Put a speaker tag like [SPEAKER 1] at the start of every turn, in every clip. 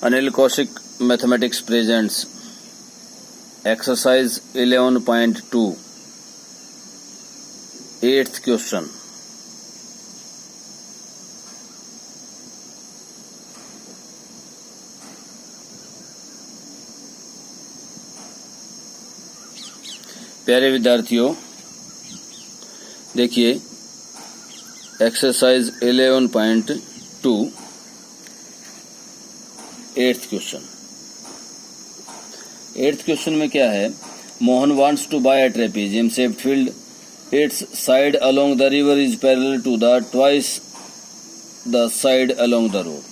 [SPEAKER 1] Anil Kaushik Mathematics presents exercise 11.2 8th question. प्यारे विद्यार्थियों, देखिए exercise 11.2 8th question. 8th question में क्या है? Mohan wants to buy a trapezium shaped field, its side along the river is parallel to the twice the side along the road.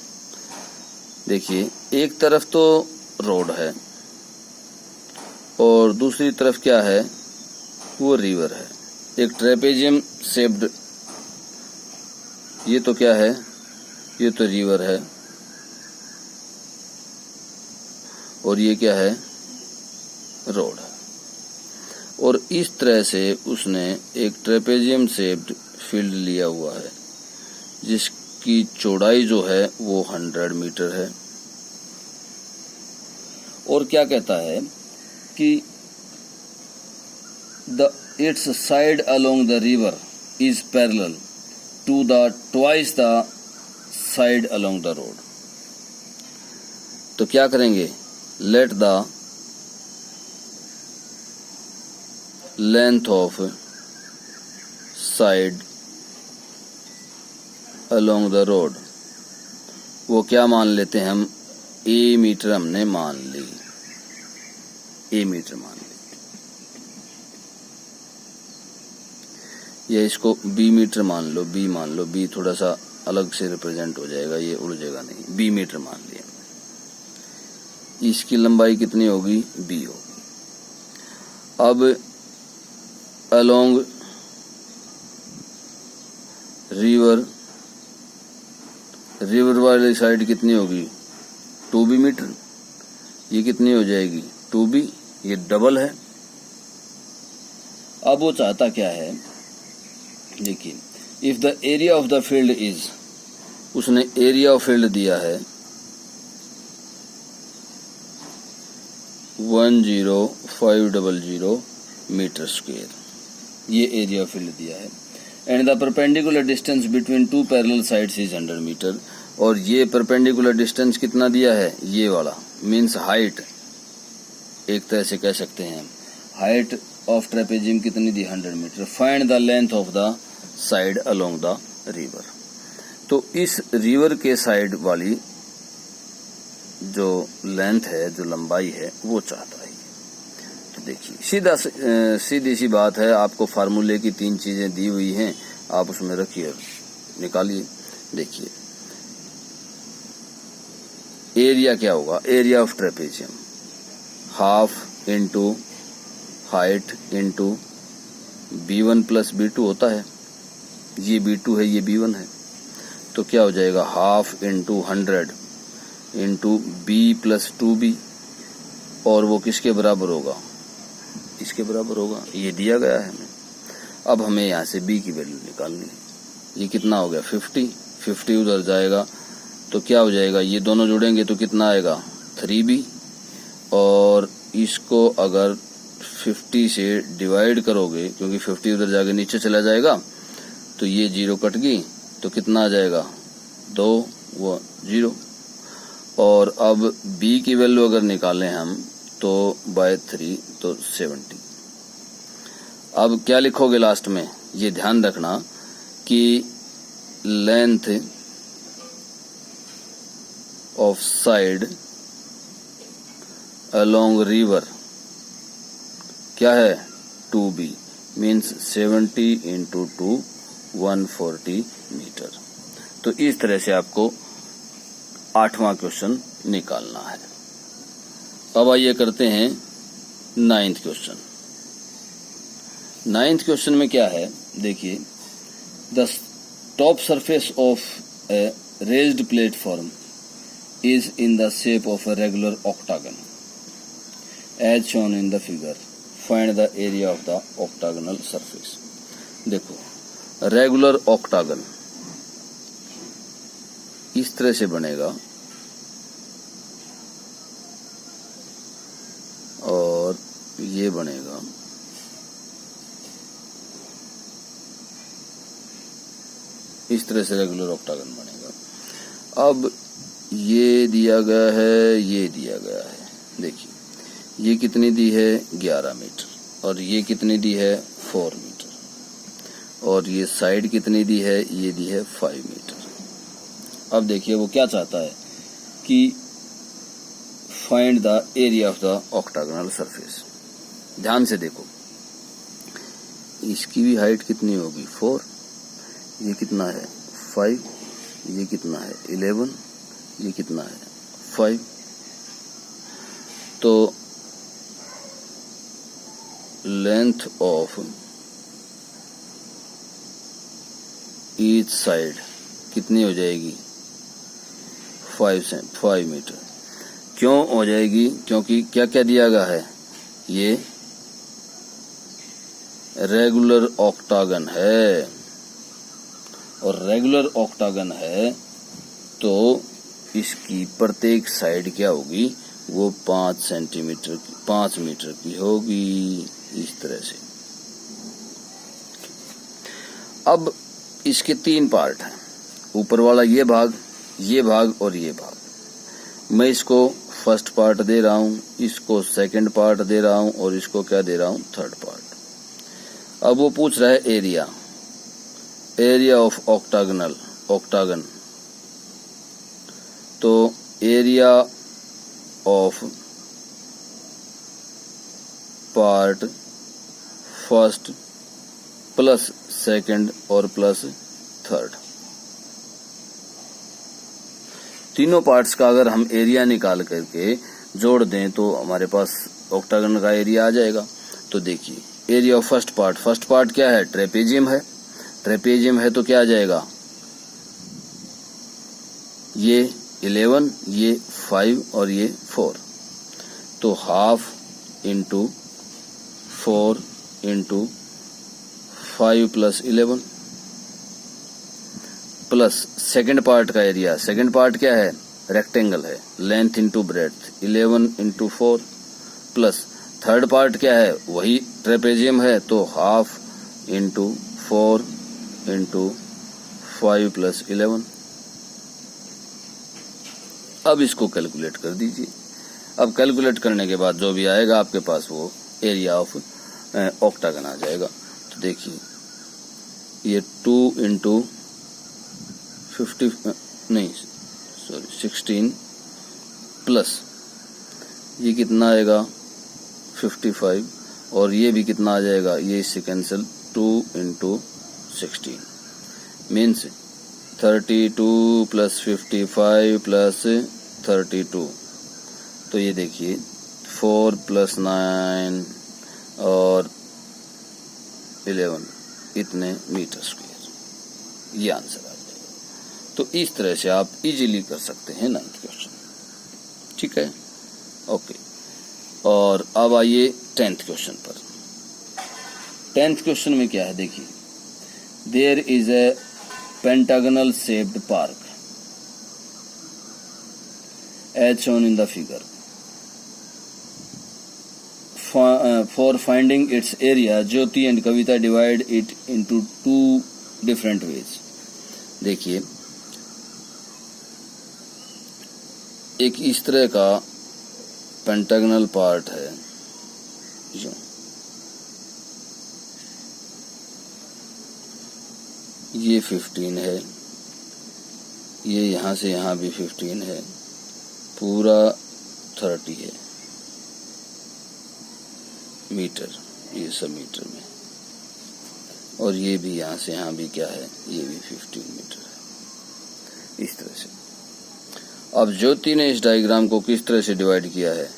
[SPEAKER 1] देखिए, एक तरफ तो रोड है और दूसरी तरफ क्या है? वो रिवर है। एक ट्रेपेजियम शेप्ड, ये तो क्या है? ये तो रिवर है और ये क्या है? रोड है। और इस तरह से उसने एक ट्रेपेजियम शेप्ड फील्ड लिया हुआ है जिसकी चौड़ाई जो है वो 100 मीटर है। और क्या कहता है कि its side along the river is parallel to the twice the side along the road। तो क्या करेंगे? Let the length of side along the road, वो क्या मान लेते हैं हम? a मीटर हमने मान ली, a मीटर मान ली। या इसको b मीटर मान लो, b मान लो, b थोड़ा सा अलग से रिप्रेजेंट हो जाएगा, ये उलझेगा नहीं। b मीटर मान लिया। इसकी लंबाई कितनी होगी? b होगी। अब अलोंग रिवर वाली साइड कितनी होगी? 2b metre. ये कितनी हो जाएगी? 2b। ये डबल है। अब वो चाहता क्या है? देखिए, if the area of the field is, उसने एरिया ऑफ फील्ड दिया है 10500 मीटर स्क्वायर, ये एरिया ऑफ फील्ड दिया है। And the perpendicular distance between two parallel sides is 100 metre. और ये परपेंडिकुलर डिस्टेंस कितना दिया है? ये वाला मीन्स हाइट, एक तरह से कह सकते हैं हाइट ऑफ ट्रेपेजियम कितनी दी? 100 metre. Find the length of the side along the river. तो इस रिवर के साइड वाली जो लेंथ है, जो लंबाई है, वो चाहता है। तो देखिए, सीधी सी बात है। आपको फार्मूले की 3 चीजें दी हुई हैं, आप उसमें रखिए, निकालिए। देखिए, एरिया क्या होगा? Area of trapezium half into height into b1 plus b2 होता है। ये b2 है, ये b1 है। तो क्या हो जाएगा? Half into 100 into b plus 2b। और वो किसके बराबर होगा? इसके बराबर होगा। ये दिया गया है हमें। अब हमें यहाँ से b की वैल्यू निकालनी है। ये कितना हो गया? 50 उधर जाएगा तो क्या हो जाएगा? ये दोनों जुड़ेंगे तो कितना आएगा? 3b। और इसको अगर 50 से डिवाइड करोगे, क्योंकि 50 उधर जाके नीचे चला जाएगा, तो ये 0 कट गई, तो कितना आ जाएगा? 2 वो 0। और अब b की वैल्यू अगर निकालें हम तो बाय 3 तो 70। अब क्या लिखोगे लास्ट में? ये ध्यान रखना कि length of side along river क्या है? 2b means 70 into 2 140 metre. तो इस तरह से आपको 8वां क्वेश्चन निकालना है। अब आइए करते हैं 9th क्वेश्चन। 9th क्वेश्चन में क्या है? देखिए, the top surface of a raised platform is in the shape of a regular octagon as shown in the figure. Find the area of the octagonal surface. देखो, regular octagon इस तरह से बनेगा ये बनेगा इस तरह से रेगुलर ऑक्टागन बनेगा। अब ये दिया गया है, ये दिया गया है। देखिए ये कितनी दी है 11 मीटर और ये कितनी दी है 4 मीटर और ये साइड कितनी दी है, ये दी है 5 मीटर। अब देखिए वो क्या चाहता है कि find the area of the octagonal surface. ध्यान से देखो, इसकी भी हाइट कितनी होगी 4, ये कितना है 5, ये कितना है 11, ये कितना है 5। तो लेंथ ऑफ ईच साइड कितनी हो जाएगी 5 मीटर। क्यों हो जाएगी? क्योंकि क्या क्या दिया गया है, ये रेगुलर ऑक्टागन है और रेगुलर ऑक्टागन है तो इसकी प्रत्येक साइड क्या होगी, वो 5 मीटर की होगी, इस तरह से। अब इसके 3 पार्ट हैं, ऊपर वाला ये भाग और ये भाग। मैं इसको फर्स्ट पार्ट दे रहा हूं, इसको सेकंड पार्ट दे रहा हूं और इसको क्या दे रहा हूं, थर्ड पार्ट। अब वो पूछ रहा है एरिया ऑफ ऑक्टागन। तो area of part first plus second और प्लस थर्ड, तीनों पार्ट्स का अगर हम एरिया निकाल करके जोड़ दें तो हमारे पास ऑक्टागन का एरिया आ जाएगा। तो देखिए एरिया ऑफ फर्स्ट पार्ट क्या है, ट्रेपेजियम है तो क्या आ जाएगा, ये 11, ये 5 और ये 4। तो half into 4 into 5 plus 11 plus second part का एरिया। सेकंड पार्ट क्या है, रेक्टेंगल है, length into breadth 11 into 4 plus third part क्या है, वही ट्रेपेजियम है तो हाफ इंटू 4 इंटू 5 प्लस 11। अब इसको कैलकुलेट कर दीजिए। अब कैलकुलेट करने के बाद जो भी आएगा आपके पास वो एरिया ऑफ ऑक्टागन आ जाएगा। तो देखिए ये 2 इंटू 16 प्लस ये कितना आएगा 55 और ये भी कितना आ जाएगा, ये इससे cancel 2 into 16 means 32 plus 55 plus 32। तो ये देखिए 4 प्लस 9 और 11 इतने मीटर स्क्वायर, ये आंसर आ जाएगा। तो इस तरह से आप इजीली कर सकते हैं 9th क्वेश्चन, ठीक है, ओके। और अब आइए 10th क्वेश्चन पर। 10th क्वेश्चन में क्या है, देखिए there is a pentagonal shaped park as shown in the figure. For finding its area, Jyoti and Kavita divide it into 2 different ways. देखिए एक इस तरह का पेंटागनल पार्ट है, ये 15 है, ये यहाँ से यहाँ भी 15 है, पूरा 30 है मीटर, ये सब मीटर में, और ये भी यहाँ से यहाँ भी क्या है, ये भी 15 मीटर है, इस तरह से। अब ज्योति ने इस डायग्राम को किस तरह से डिवाइड किया है,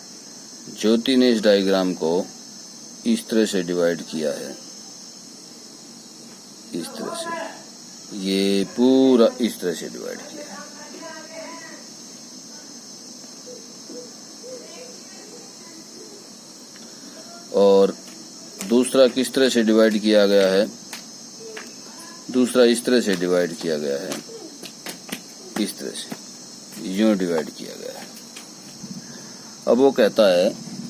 [SPEAKER 1] ज्योति ने इस डायग्राम को इस तरह से डिवाइड किया है, इस तरह से, ये पूरा इस तरह से डिवाइड किया है। और दूसरा किस तरह से डिवाइड किया गया है, दूसरा इस तरह से डिवाइड किया गया है, इस तरह से यूं डिवाइड किया गया है। अब वो कहता है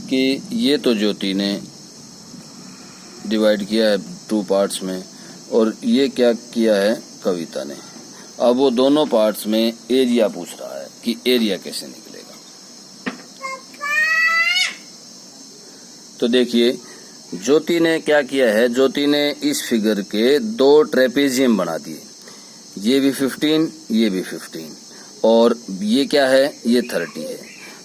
[SPEAKER 1] कि ये तो ज्योति ने डिवाइड किया है 2 पार्ट्स में, और ये क्या किया है कविता ने। अब वो दोनों पार्ट्स में एरिया पूछ रहा है कि एरिया कैसे निकलेगा। तो देखिए ज्योति ने क्या किया है, ज्योति ने इस फिगर के 2 ट्रेपेजियम बना दिए, ये भी 15, ये भी 15, और ये क्या है, ये 30 है।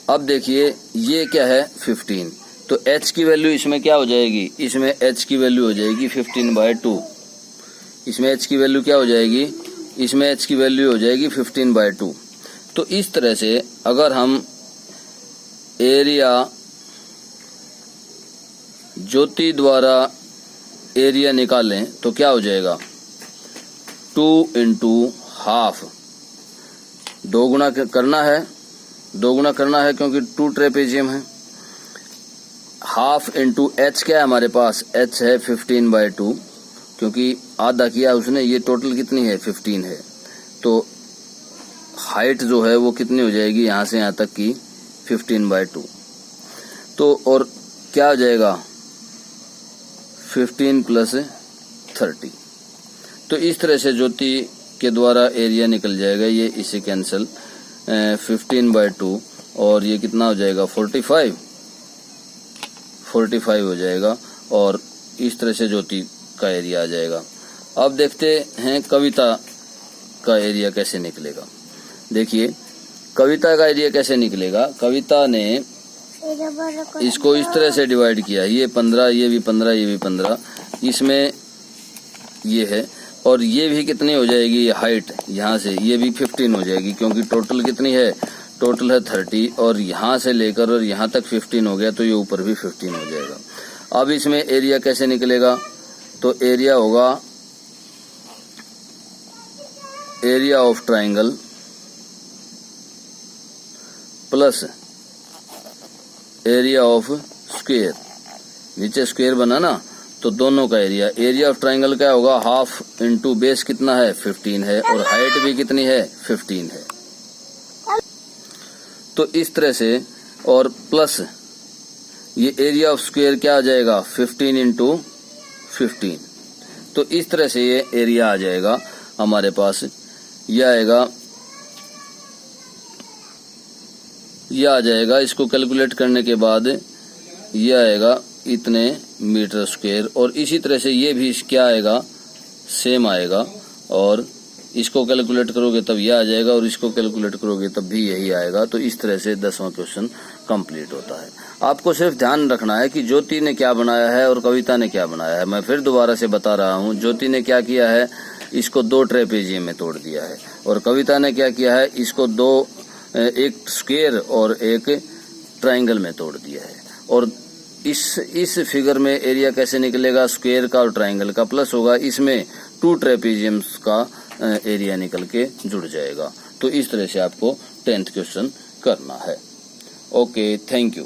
[SPEAKER 1] अब देखिए ये क्या है 15, तो h की वैल्यू इसमें क्या हो जाएगी, इसमें h की वैल्यू हो जाएगी 15/2। इसमें h की वैल्यू क्या हो जाएगी, इसमें h की वैल्यू हो जाएगी 15/2। तो इस तरह से अगर हम एरिया ज्योति द्वारा एरिया निकालें तो क्या हो जाएगा, 2 × हाफ, 2 गुना करना है, 2 गुना करना है क्योंकि 2 ट्रेपेजियम है। हाफ इंटू h क्या है हमारे पास, h है 15/2, क्योंकि आधा किया उसने, ये टोटल कितनी है 15 है। तो हाइट जो है वो कितनी हो जाएगी यहाँ से यहाँ तक की 15/2। तो और क्या हो जाएगा 15 + 30। तो इस तरह से ज्योति के द्वारा एरिया निकल जाएगा, ये इसे कैंसिल 15/2, और ये कितना हो जाएगा 45 हो जाएगा, और इस तरह से ज्योति का एरिया आ जाएगा। अब देखते हैं कविता का एरिया कैसे निकलेगा। देखिए कविता का एरिया कैसे निकलेगा, कविता ने इसको इस तरह से डिवाइड किया, ये 15, ये भी 15, ये भी 15, इसमें ये है, और ये भी कितनी हो जाएगी हाइट, यहाँ से ये भी 15 हो जाएगी, क्योंकि टोटल कितनी है, टोटल है 30, और यहाँ से लेकर और यहाँ तक 15 हो गया, तो ये ऊपर भी 15 हो जाएगा। अब इसमें एरिया कैसे निकलेगा, तो एरिया होगा area of triangle plus area of square, नीचे स्क्वायर बना ना, तो दोनों का एरिया ऑफ ट्राइंगल क्या होगा, हाफ इंटू बेस कितना है 15 है, और हाइट भी कितनी है 15 है। तो इस तरह से, और प्लस ये एरिया ऑफ स्क्वायर क्या आ जाएगा 15 × 15। तो इस तरह से ये एरिया आ जाएगा हमारे पास, ये आएगा, ये आ जाएगा, इसको कैलकुलेट करने के बाद ये आएगा इतने मीटर स्क्वायर, और इसी तरह से ये भी क्या आएगा, सेम आएगा, और इसको कैलकुलेट करोगे तब ये आ जाएगा, और इसको कैलकुलेट करोगे तब भी यही आएगा। तो इस तरह से 10वां क्वेश्चन कंप्लीट होता है। आपको सिर्फ ध्यान रखना है कि ज्योति ने क्या बनाया है और कविता ने क्या बनाया है। मैं फिर दोबारा से बता रहा हूँ, ज्योति ने क्या किया है, इसको 2 ट्रेपेजियम में तोड़ दिया है, और कविता ने क्या किया है, इसको एक स्क्वायर और एक ट्राइंगल में तोड़ दिया है। और इस फिगर में एरिया कैसे निकलेगा, स्क्वायर का और ट्राइंगल का प्लस होगा, इसमें 2 ट्रेपेजियम्स का एरिया निकल के जुड़ जाएगा। तो इस तरह से आपको 10th क्वेश्चन करना है। Okay, thank you.